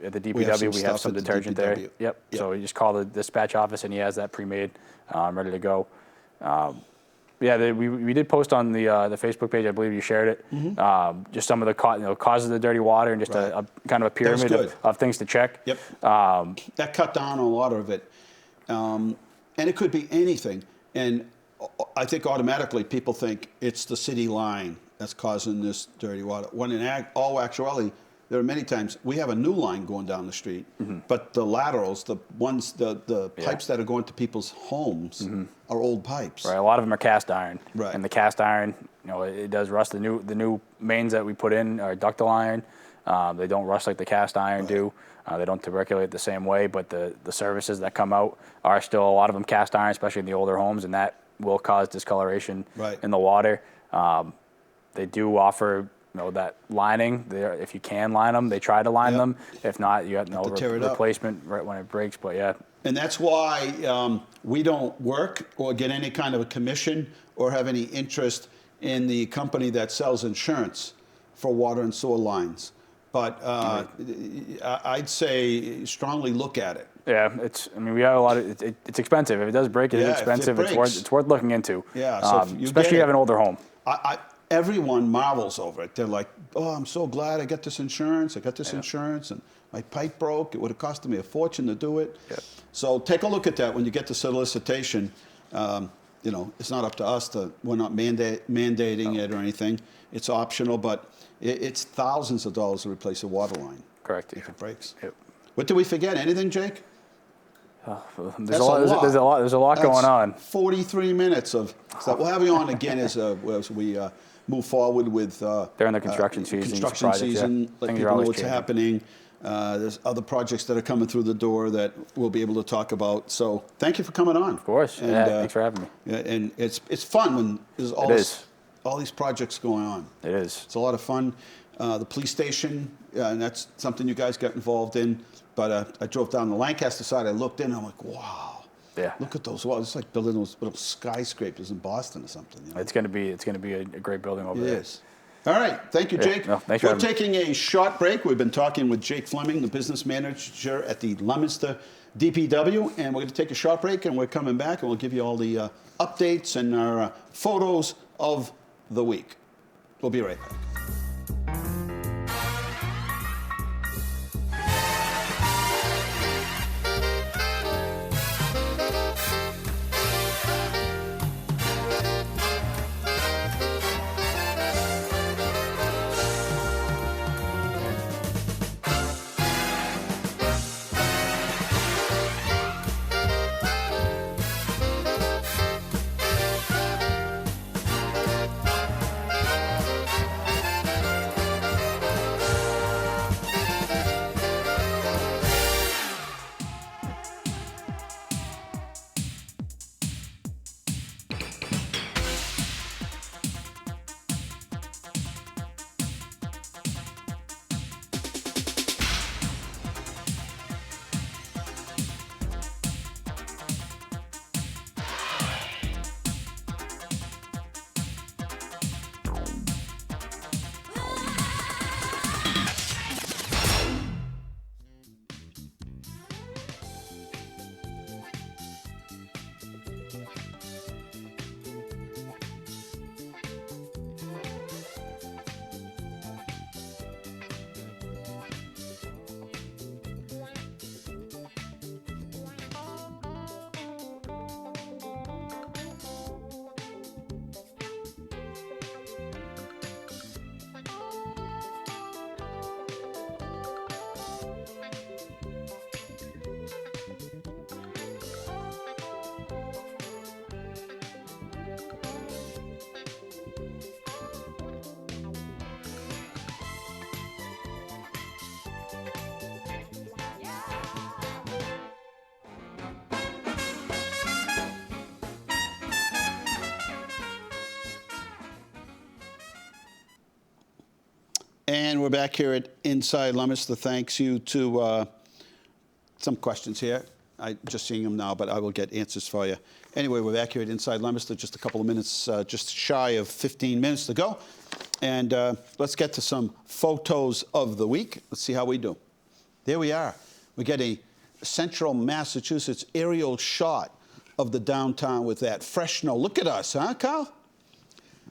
at the DPW, we have some detergent there. Yep. So you just call the dispatch office, and he has that pre-made, ready to go. We did post on the Facebook page. I believe you shared it. Mm-hmm. Just some of the causes of the dirty water, and just a kind of a pyramid of things to check. Yep. That cut down on a lot of it, and it could be anything. And I think automatically people think it's the city line that's causing this dirty water. When in all actuality, there are many times we have a new line going down the street, but the laterals, the pipes that are going to people's homes are old pipes. Right. A lot of them are cast iron. Right. And the cast iron, it does rust. The new mains that we put in are ductile iron. They don't rust like the cast iron do. They don't tuberculate the same way, but the services that come out are still a lot of them cast iron, especially in the older homes, and that will cause discoloration in the water. They do offer that lining. If you can line them, they try to line them. If not, you have no replacement right when it breaks. But yeah. And that's why we don't work or get any kind of a commission or have any interest in the company that sells insurance for water and sewer lines. But I'd say strongly look at it. Yeah, we have a lot of, it's expensive. If it does break, it is expensive. It's worth looking into. Yeah, so especially if you have an older home. Everyone marvels over it. They're like, oh, I'm so glad I got this insurance. Insurance, and my pipe broke. It would have costed me a fortune to do it. Yep. So take a look at that when you get the solicitation. It's not up to us we're not mandating it or anything. It's optional, but it's thousands of dollars to replace a water line. Correct. If it breaks. Yep. What did we forget? Anything, Jake? There's a lot going on. 43 minutes of stuff. We'll have you on again as we move forward with during the construction season. Let people know what's happening. There's other projects that are coming through the door that we'll be able to talk about. So thank you for coming on. Of course. And, thanks for having me. And it's fun when there's all these projects going on. It is. It's a lot of fun. The police station, and that's something you guys got involved in. But I drove down the Lancaster side. I looked in. And I'm like, wow. Yeah. Look at those walls. It's like building those little skyscrapers in Boston or something. You know? It's going to be a great building over there. It is. All right. Thank you, Jake. No, thanks for We're having me. taking a short break. We've been talking with Jake Fleming, the business manager at the Leominster DPW, and we're going to take a short break, and we're coming back, and we'll give you all the updates and our photos of the week. We'll be right back. And we're back here at Inside Leominster. Thanks you to some questions here. I'm just seeing them now, but I will get answers for you. Anyway, we're back here at Inside Leominster, just a couple of minutes, just shy of 15 minutes to go. And let's get to some photos of the week. Let's see how we do. There we are. We get a central Massachusetts aerial shot of the downtown with that fresh snow. Look at us, huh, Kyle?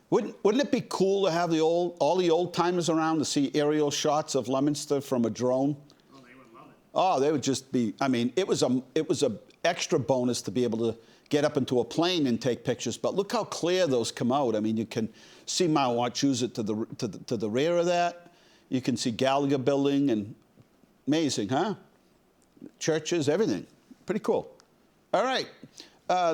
Wouldn't it be cool to have all the old timers around to see aerial shots of Leominster from a drone? Oh, they would love it. Oh, they would just be. I mean, it was a extra bonus to be able to get up into a plane and take pictures. But look how clear those come out. I mean, you can see Mount Wachusett to the rear of that. You can see Gallagher Building, and amazing, huh? Churches, everything. Pretty cool. All right.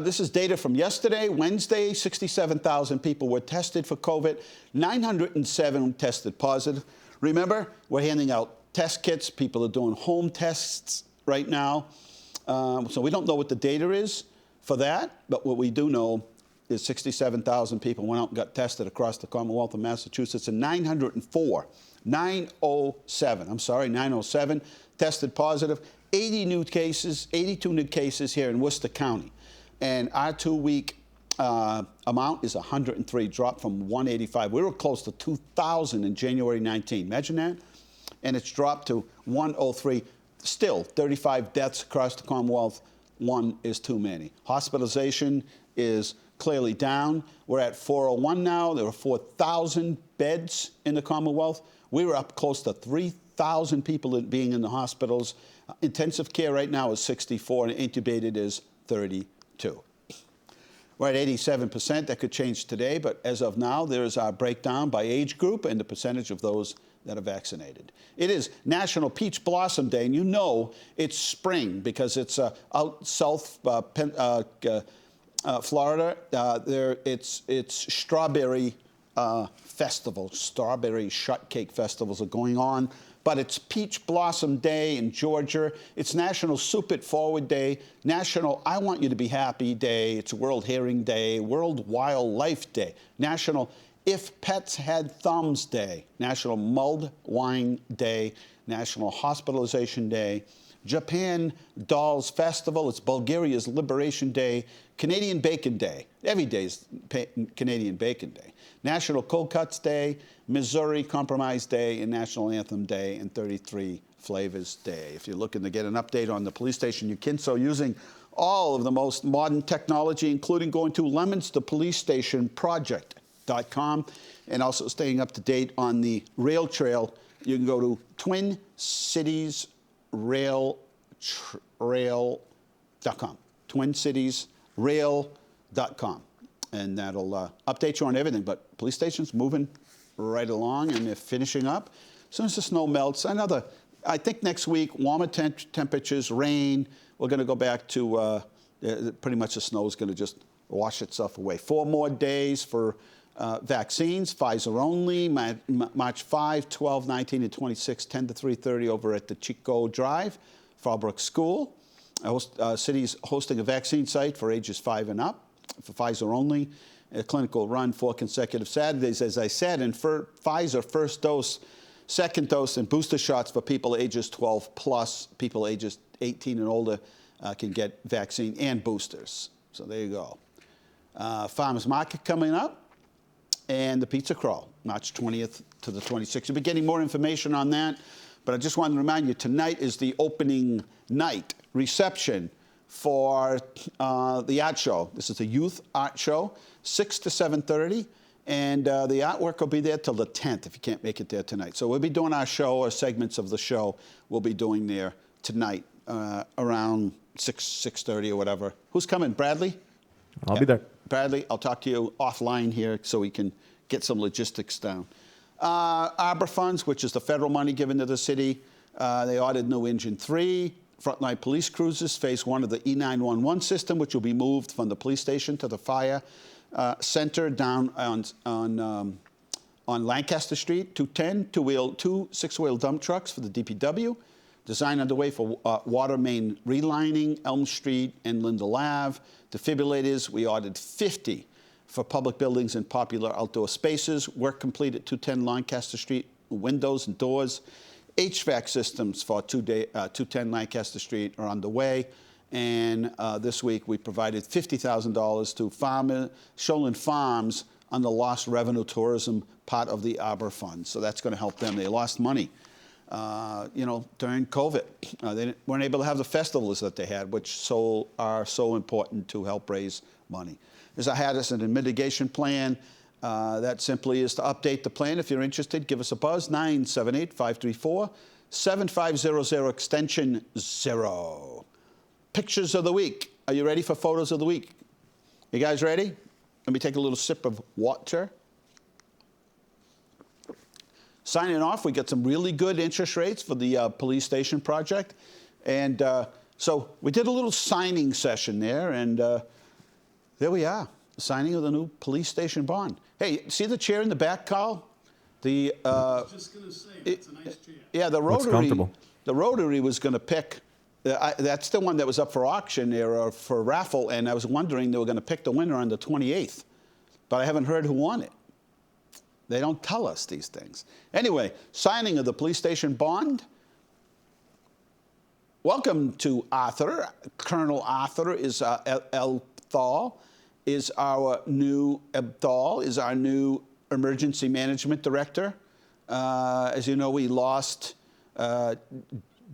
This is data from yesterday, Wednesday. 67,000 people were tested for COVID. 907 tested positive. Remember, we're handing out test kits. People are doing home tests right now. So we don't know what the data is for that, but what we do know is 67,000 people went out and got tested across the Commonwealth of Massachusetts, and 907 tested positive. 82 new cases here in Worcester County. And our 2-week amount is 103, dropped from 185. We were close to 2,000 in January 19. Imagine that. And it's dropped to 103. Still, 35 deaths across the Commonwealth. One is too many. Hospitalization is clearly down. We're at 401 now. There are 4,000 beds in the Commonwealth. We were up close to 3,000 people being in the hospitals. Intensive care right now is 64, and intubated is 32. We're at 87%. That could change today, but as of now, there's our breakdown by age group and the percentage of those that are vaccinated. It is National Peach Blossom Day, and you know it's spring because it's out south, Florida. It's strawberry festival. Strawberry shortcake festivals are going on. But it's Peach Blossom Day in Georgia. It's National Soup It Forward Day, National I Want You to Be Happy Day. It's World Herring Day, World Wildlife Day, National If Pets Had Thumbs Day, National Mulled Wine Day, National Hospitalization Day, Japan Dolls Festival. It's Bulgaria's Liberation Day, Canadian Bacon Day. Every day is Canadian Bacon Day. National Cold Cuts Day, Missouri Compromise Day, and National Anthem Day, and 33 Flavors Day. If you're looking to get an update on the police station, you can so using all of the most modern technology, including going to LemonsterPoliceStationProject.com, and also staying up to date on the rail trail. You can go to TwinCitiesRail.com, TwinCitiesRail.com. And that'll update you on everything. But police station's moving right along, and they're finishing up. As soon as the snow melts, I think next week, warmer temperatures, rain. We're going to go back to pretty much the snow is going to just wash itself away. 4 more days for vaccines, Pfizer only, March 5, 12, 19, and 26, 10 to 3:30 over at the Chico Drive, Fallbrook School. City's hosting a vaccine site for ages 5 and up. For Pfizer only, a clinical run 4 consecutive Saturdays, as I said, and for Pfizer, first dose, second dose, and booster shots for people ages 12 plus, people ages 18 and older can get vaccine and boosters. So there you go. Farmers Market coming up, and the Pizza Crawl, March 20th to the 26th. You'll be getting more information on that, but I just wanted to remind you, tonight is the opening night reception for the art show. This is a youth art show, 6 to 7:30, and the artwork will be there till the 10th if you can't make it there tonight. So we'll be doing our show, or segments of the show we'll be doing there tonight around 6:30 or whatever. Who's coming, Bradley? I'll be there. Bradley, I'll talk to you offline here so we can get some logistics down. Arbor funds, which is the federal money given to the city, they ordered new Engine 3. Frontline police cruisers, phase 1 of the E911 system, which will be moved from the police station to the fire center down on Lancaster Street. 210, 2 6-wheel dump trucks for the DPW. Design underway for water main relining, Elm Street and Lindell Ave. Defibrillators, we ordered 50 for public buildings and popular outdoor spaces. Work complete at 210 Lancaster Street, windows and doors. HVAC systems for 210 Lancaster Street are underway. And this week we provided $50,000 to Sholen Farms on the lost revenue tourism part of the Arbor Fund. So that's going to help them. They lost money, during COVID. They weren't able to have the festivals that they had, which are so important to help raise money. There's a hazard and mitigation plan. That simply is to update the plan. If you're interested, give us a buzz, 978-534-7500, extension 0. Pictures of the week. Are you ready for photos of the week? You guys ready? Let me take a little sip of water. Signing off, we got some really good interest rates for the police station project. And so we did a little signing session there, and there we are. Signing of the new police station bond. Hey, see the chair in the back, Carl? I was just going to say, it's a nice chair. Yeah, the Rotary was going to pick That's the one that was up for auction there, or for raffle, and I was wondering they were going to pick the winner on the 28th, but I haven't heard who won it. They don't tell us these things. Anyway, signing of the police station bond. Welcome to Arthur. Colonel Arthur is Thal is our new emergency management director. As you know, we lost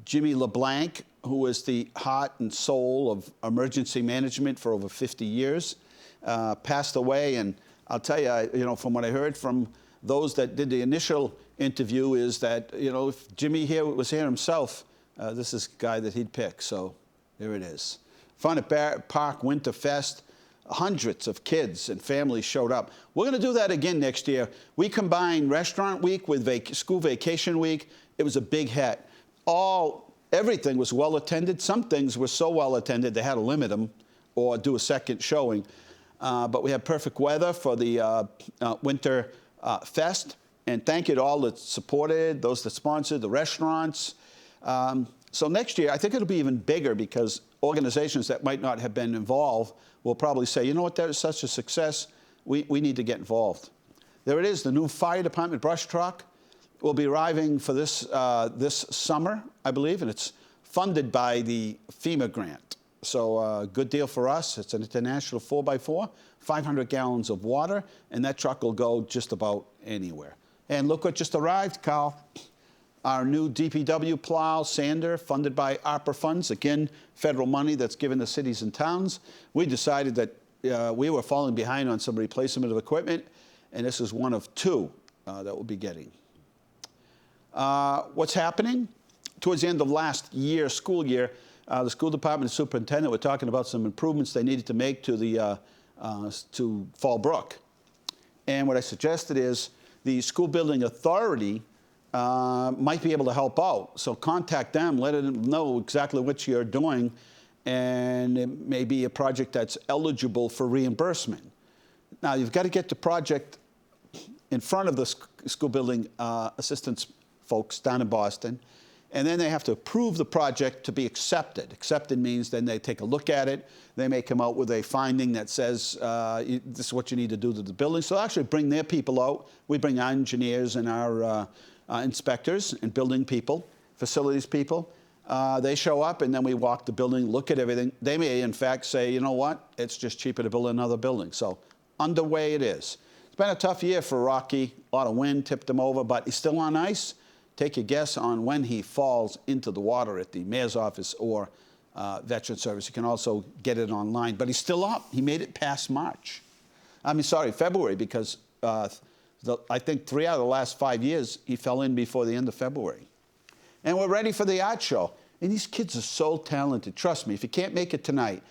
Jimmy LeBlanc, who was the heart and soul of emergency management for over 50 years, passed away. And I'll tell you, from what I heard from those that did the initial interview is that, if Jimmy was here himself, this is the guy that he'd pick. So here it is. Fun at Barrett Park Winter Fest. Hundreds of kids and families showed up. We're going to do that again next year. We combined Restaurant Week with School Vacation Week. It was a big hit. Everything was well attended. Some things were so well attended they had to limit them or do a second showing. But we had perfect weather for the Winter Fest. And thank you to all that supported, those that sponsored, the restaurants. So next year, I think it'll be even bigger because organizations that might not have been involved will probably say, you know what, that is such a success, we need to get involved. There it is, the new fire department brush truck will be arriving for this summer, I believe, and it's funded by the FEMA grant. So good deal for us. It's an international 4x4, 500 gallons of water, and that truck will go just about anywhere. And look what just arrived, Carl. Our new DPW plow sander, funded by ARPA funds, again, federal money that's given to cities and towns. We decided that we were falling behind on some replacement of equipment, and this is one of two that we'll be getting. What's happening? Towards the end of last year, school year, the school department and superintendent were talking about some improvements they needed to make to the to Fall Brook. And what I suggested is the school building authority might be able to help out. So contact them, let them know exactly what you're doing, and it may be a project that's eligible for reimbursement. Now, you've got to get the project in front of the school building assistance folks down in Boston, and then they have to approve the project to be accepted. Accepted means then they take a look at it. They may come out with a finding that says this is what you need to do to the building. So they'll actually bring their people out. We bring our engineers and our inspectors and building people, facilities people. They show up, and then we walk the building, look at everything. They may, in fact, say, you know what, it's just cheaper to build another building. So underway it is. It's been a tough year for Rocky. A lot of wind tipped him over, but he's still on ice. Take a guess on when he falls into the water at the mayor's office or Veteran Service. You can also get it online. But he's still up. He made it past February, because I think 3 out of the last 5 years, he fell in before the end of February. And we're ready for the art show. And these kids are so talented. Trust me, if you can't make it tonight,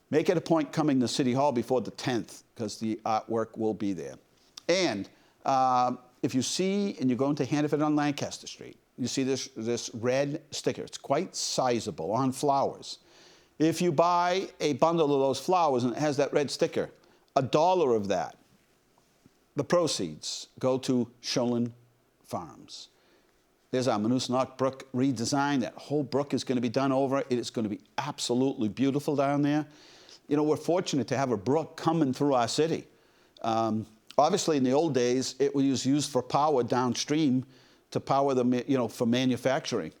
make it a point coming to City Hall before the 10th, because the artwork will be there. And if you see, and you're going to Hannaford on Lancaster Street, you see this red sticker. It's quite sizable on flowers. If you buy a bundle of those flowers and it has that red sticker, $1 of that, the proceeds go to Sholin Farms. There's our Manusonoc Brook redesign. That whole brook is going to be done over. It is going to be absolutely beautiful down there. You know, we're fortunate to have a brook coming through our city. Obviously, in the old days, it was used for power downstream to power the, for manufacturing.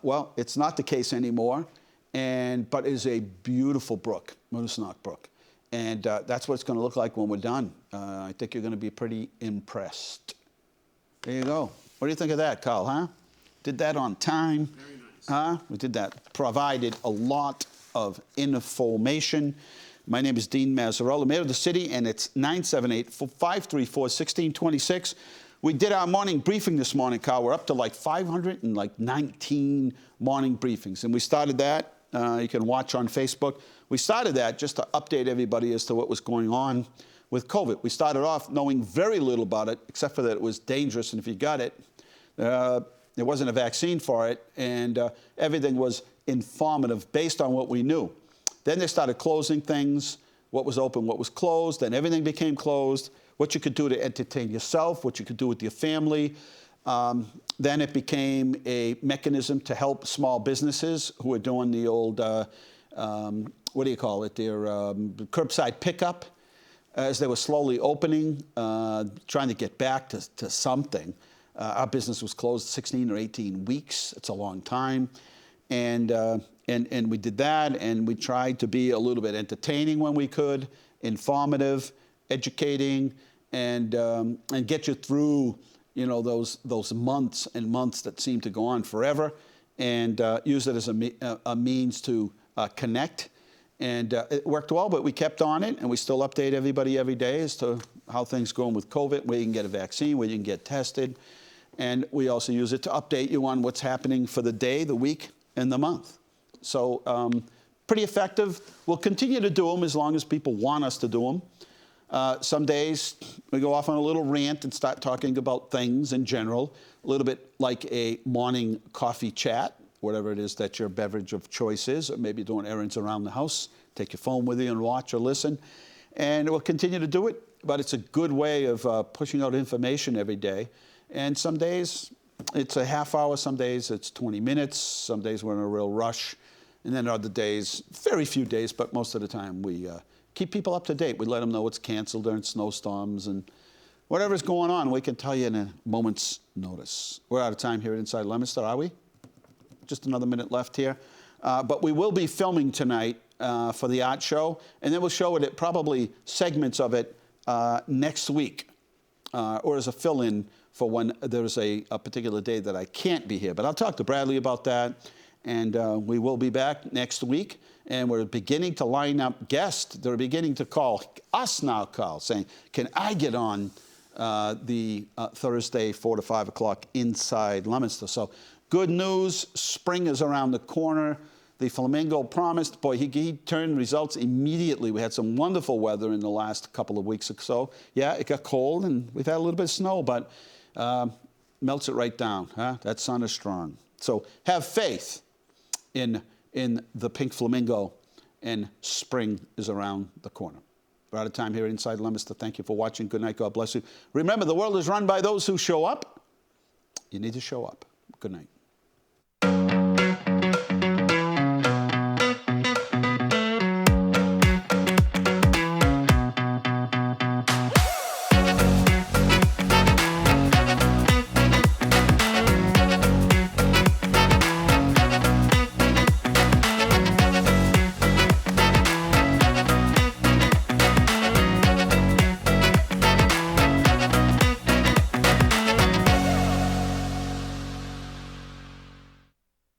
Well, it's not the case anymore, but it is a beautiful brook, Manusonoc Brook. And that's what it's going to look like when we're done. I think you're going to be pretty impressed. There you go. What do you think of that, Carl, huh? Did that on time. Very nice. Huh? We did that. Provided a lot of information. My name is Dean Mazzarella, Mayor of the City, and it's 978-534-1626. We did our morning briefing this morning, Carl. We're up to like 519 morning briefings, and we started that. You can watch on Facebook. We started that just to update everybody as to what was going on with COVID. We started off knowing very little about it, except for that it was dangerous, and if you got it, there wasn't a vaccine for it, and everything was informative based on what we knew. Then they started closing things, what was open, what was closed, then everything became closed, what you could do to entertain yourself, what you could do with your family. Then it became a mechanism to help small businesses who are doing the old, what do you call it, their curbside pickup, as they were slowly opening, trying to get back to something. Our business was closed 16 or 18 weeks. It's a long time. And we did that, and we tried to be a little bit entertaining when we could, informative, educating, and get you through, you know, those months and months that seem to go on forever, and use it as a means to connect. And it worked well, but we kept on it, and we still update everybody every day as to how things going with COVID, where you can get a vaccine, where you can get tested. And we also use it to update you on what's happening for the day, the week, and the month. So pretty effective. We'll continue to do them as long as people want us to do them. Some days we go off on a little rant and start talking about things in general, a little bit like a morning coffee chat, whatever it is that your beverage of choice is, or maybe doing errands around the house. Take your phone with you and watch or listen. And we'll continue to do it, but it's a good way of pushing out information every day. And some days it's a half hour, some days it's 20 minutes, some days we're in a real rush. And then other days, very few days, but most of the time we keep people up to date. We let them know what's canceled during snowstorms and whatever's going on, we can tell you in a moment's notice. We're out of time here at Inside Leominster, are we? Just another minute left here. But we will be filming tonight for the art show, and then we'll show it, probably segments of it next week, or as a fill-in for when there's a particular day that I can't be here. But I'll talk to Bradley about that, and we will be back next week. And we're beginning to line up guests. They're beginning to call us now, saying, can I get on the Thursday, 4 to 5 o'clock Inside Leominster? So good news, spring is around the corner. The Flamingo promised, boy, he turned results immediately. We had some wonderful weather in the last couple of weeks or so. Yeah, it got cold, and we've had a little bit of snow, but melts it right down. Huh? That sun is strong. So have faith in the pink flamingo, and spring is around the corner. We're out of time here Inside Leominster. Thank you for watching. Good night. God bless you. Remember, the world is run by those who show up. You need to show up. Good night.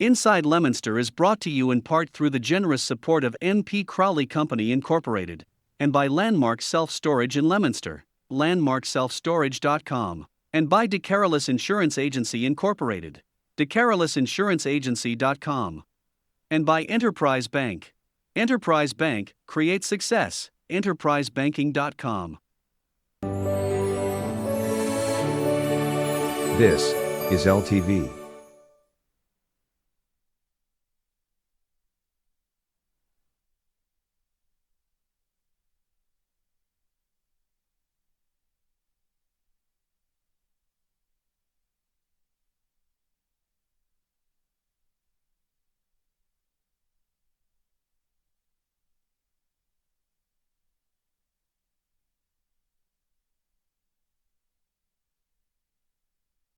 Inside Leominster is brought to you in part through the generous support of N.P. Crowley Company Incorporated, and by Landmark Self-Storage in Leominster, landmarkselfstorage.com, and by DeCarolis Insurance Agency Incorporated, DeCarolisinsuranceagency.com, and by Enterprise Bank. Enterprise Bank, create success, enterprisebanking.com. This is LTV.